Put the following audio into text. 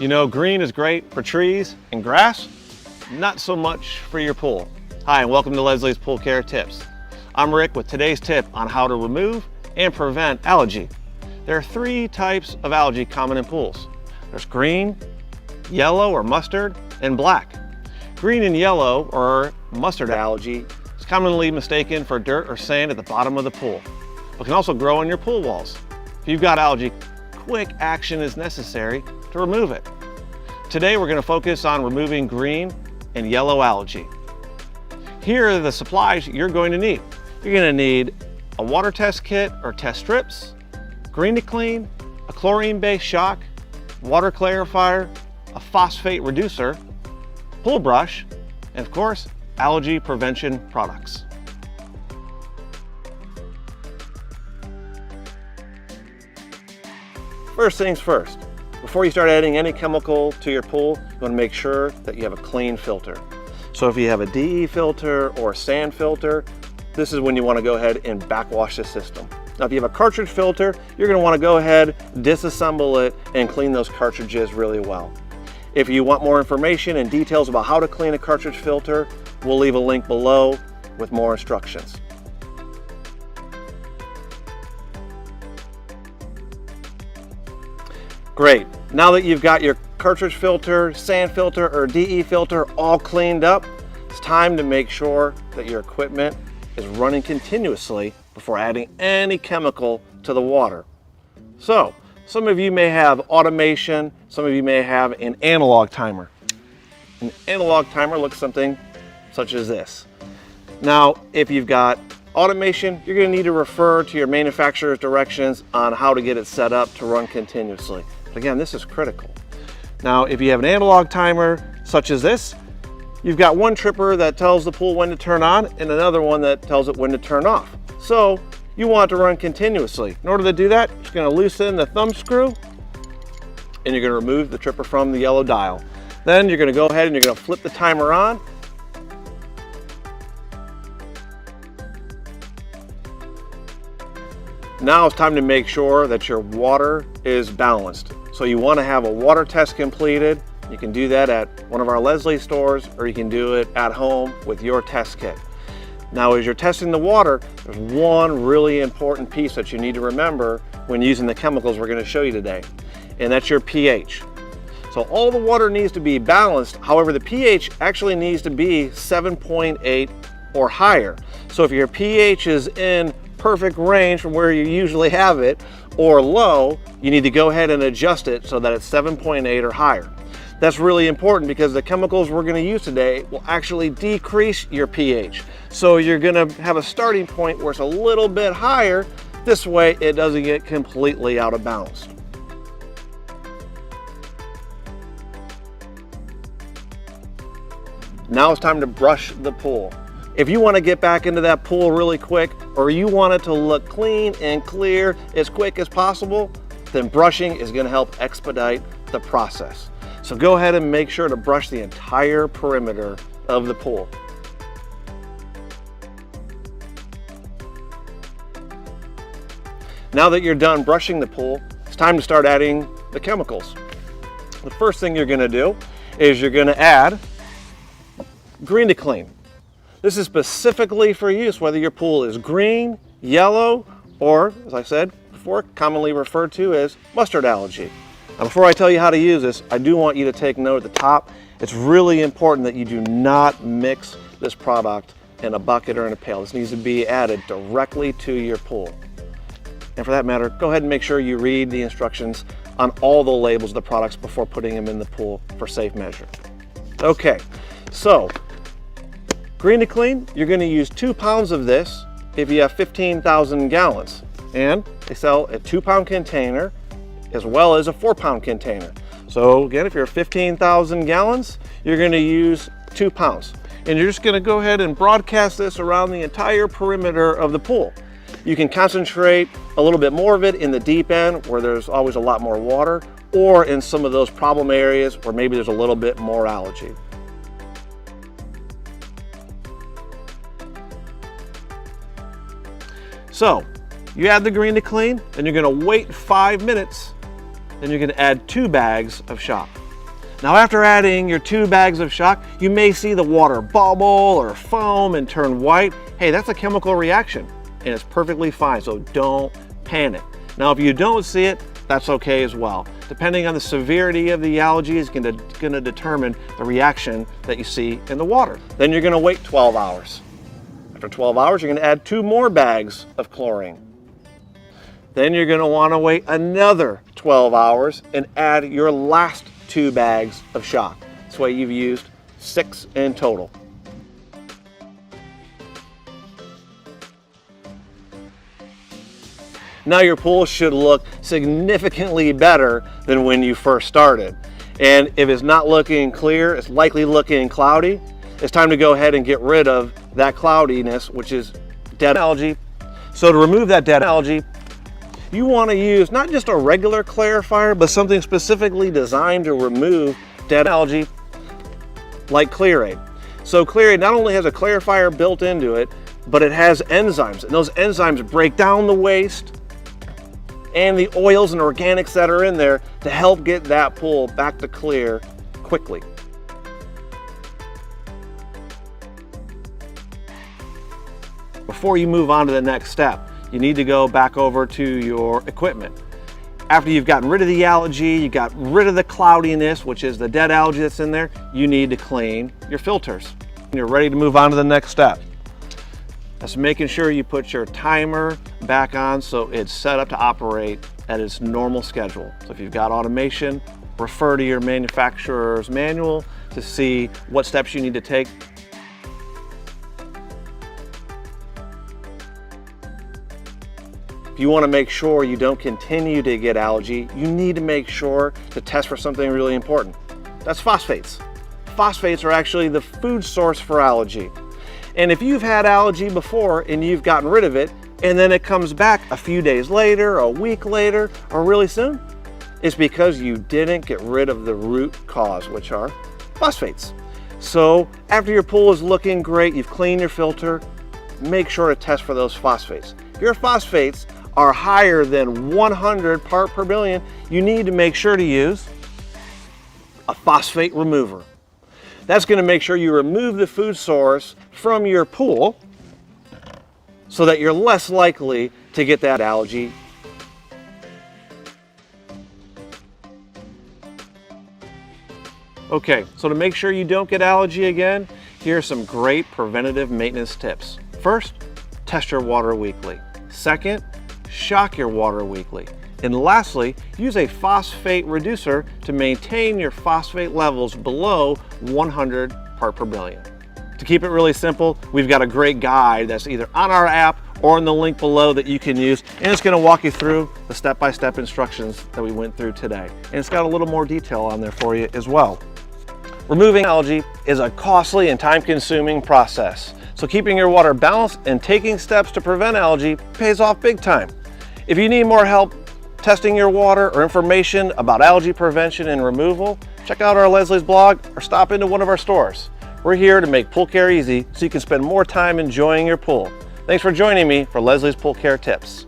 You know, green is great for trees and grass, not so much for your pool. Hi, and welcome to Leslie's Pool Care Tips. I'm Rick with today's tip on how to remove and prevent algae. There are three types of algae common in pools. There's green, yellow or mustard, and black. Green and yellow or mustard algae is commonly mistaken for dirt or sand at the bottom of the pool, but can also grow on your pool walls. If you've got algae, quick action is necessary to remove it. Today we're going to focus on removing green and yellow algae. Here are the supplies you're going to need. You're going to need a water test kit or test strips, green to clean, a chlorine-based shock, water clarifier, a phosphate reducer, pool brush, and of course, algae prevention products. First things first, before you start adding any chemical to your pool, you want to make sure that you have a clean filter. So if you have a DE filter or a sand filter, this is when you want to go ahead and backwash the system. Now if you have a cartridge filter, you're going to want to go ahead, disassemble it, and clean those cartridges really well. If you want more information and details about how to clean a cartridge filter, we'll leave a link below with more instructions. Great, now that you've got your cartridge filter, sand filter, or DE filter all cleaned up, it's time to make sure that your equipment is running continuously before adding any chemical to the water. So, some of you may have automation, some of you may have an analog timer. An analog timer looks something such as this. Now, if you've got automation, you're going to need to refer to your manufacturer's directions on how to get it set up to run continuously. But again, this is critical. Now, if you have an analog timer such as this, you've got one tripper that tells the pool when to turn on and another one that tells it when to turn off. So you want it to run continuously. In order to do that, you're just going to loosen the thumb screw and you're going to remove the tripper from the yellow dial. Then you're going to go ahead and you're going to flip the timer on. Now it's time to make sure that your water is balanced. So you want to have a water test completed. You can do that at one of our Leslie stores, or you can do it at home with your test kit. Now, as you're testing the water, there's one really important piece that you need to remember when using the chemicals we're going to show you today, and that's your pH. So all the water needs to be balanced. However, the pH actually needs to be 7.8 or higher. So if your pH is in perfect range from where you usually have it or low, you need to go ahead and adjust it so that it's 7.8 or higher. That's really important because the chemicals we're going to use today will actually decrease your pH. So you're going to have a starting point where it's a little bit higher. This way it doesn't get completely out of balance. Now it's time to brush the pool. If you want to get back into that pool really quick, or you want it to look clean and clear as quick as possible, then brushing is going to help expedite the process. So go ahead and make sure to brush the entire perimeter of the pool. Now that you're done brushing the pool, it's time to start adding the chemicals. The first thing you're going to do is you're going to add green to clean. This is specifically for use whether your pool is green, yellow, or, as I said before, commonly referred to as mustard algae. Now, before I tell you how to use this, I do want you to take note at the top. It's really important that you do not mix this product in a bucket or in a pail. This needs to be added directly to your pool. And for that matter, go ahead and make sure you read the instructions on all the labels of the products before putting them in the pool for safe measure. Okay, so green to clean, you're going to use 2 pounds of this if you have 15,000 gallons. And they sell a 2-pound container as well as a 4-pound container. So again, if you're 15,000 gallons, you're going to use 2 pounds. And you're just going to go ahead and broadcast this around the entire perimeter of the pool. You can concentrate a little bit more of it in the deep end where there's always a lot more water, or in some of those problem areas where maybe there's a little bit more algae. So you add the green to clean, and you're going to wait 5 minutes, then you're going to add 2 bags of shock. Now after adding your 2 bags of shock, you may see the water bubble or foam and turn white. Hey, that's a chemical reaction and it's perfectly fine, so don't panic. Now if you don't see it, that's okay as well. Depending on the severity of the algae is gonna determine the reaction that you see in the water. Then you're gonna wait 12 hours. After 12 hours, you're gonna add 2 more bags of chlorine. Then you're gonna wanna wait another 12 hours and add your last 2 bags of shock. This way you've used 6 in total. Now your pool should look significantly better than when you first started. And if it's not looking clear, it's likely looking cloudy. It's time to go ahead and get rid of that cloudiness, which is dead algae. So to remove that dead algae, you want to use not just a regular clarifier, but something specifically designed to remove dead algae like Clear-Aid. So Clear-Aid not only has a clarifier built into it, but it has enzymes. And those enzymes break down the waste and the oils and organics that are in there to help get that pool back to clear quickly. Before you move on to the next step, you need to go back over to your equipment. After you've gotten rid of the algae, you got rid of the cloudiness, which is the dead algae that's in there, you need to clean your filters. You're ready to move on to the next step. That's making sure you put your timer back on so it's set up to operate at its normal schedule. So if you've got automation, refer to your manufacturer's manual to see what steps you need to take. If you want to make sure you don't continue to get algae, you need to make sure to test for something really important. That's phosphates. Phosphates are actually the food source for algae. And if you've had algae before and you've gotten rid of it, and then it comes back a few days later, a week later, or really soon, it's because you didn't get rid of the root cause, which are phosphates. So after your pool is looking great, you've cleaned your filter, make sure to test for those phosphates. If your phosphates are higher than 100 part per billion, you need to make sure to use a phosphate remover. That's going to make sure you remove the food source from your pool so that you're less likely to get that algae. Okay, so to make sure you don't get algae again, here are some great preventative maintenance tips. First, test your water weekly. Second, shock your water weekly. And lastly, use a phosphate reducer to maintain your phosphate levels below 100 part per billion. To keep it really simple, we've got a great guide that's either on our app or in the link below that you can use, and it's going to walk you through the step-by-step instructions that we went through today. And it's got a little more detail on there for you as well. Removing algae is a costly and time-consuming process, so keeping your water balanced and taking steps to prevent algae pays off big time. If you need more help testing your water or information about algae prevention and removal, check out our Leslie's blog or stop into one of our stores. We're here to make pool care easy so you can spend more time enjoying your pool. Thanks for joining me for Leslie's Pool Care Tips.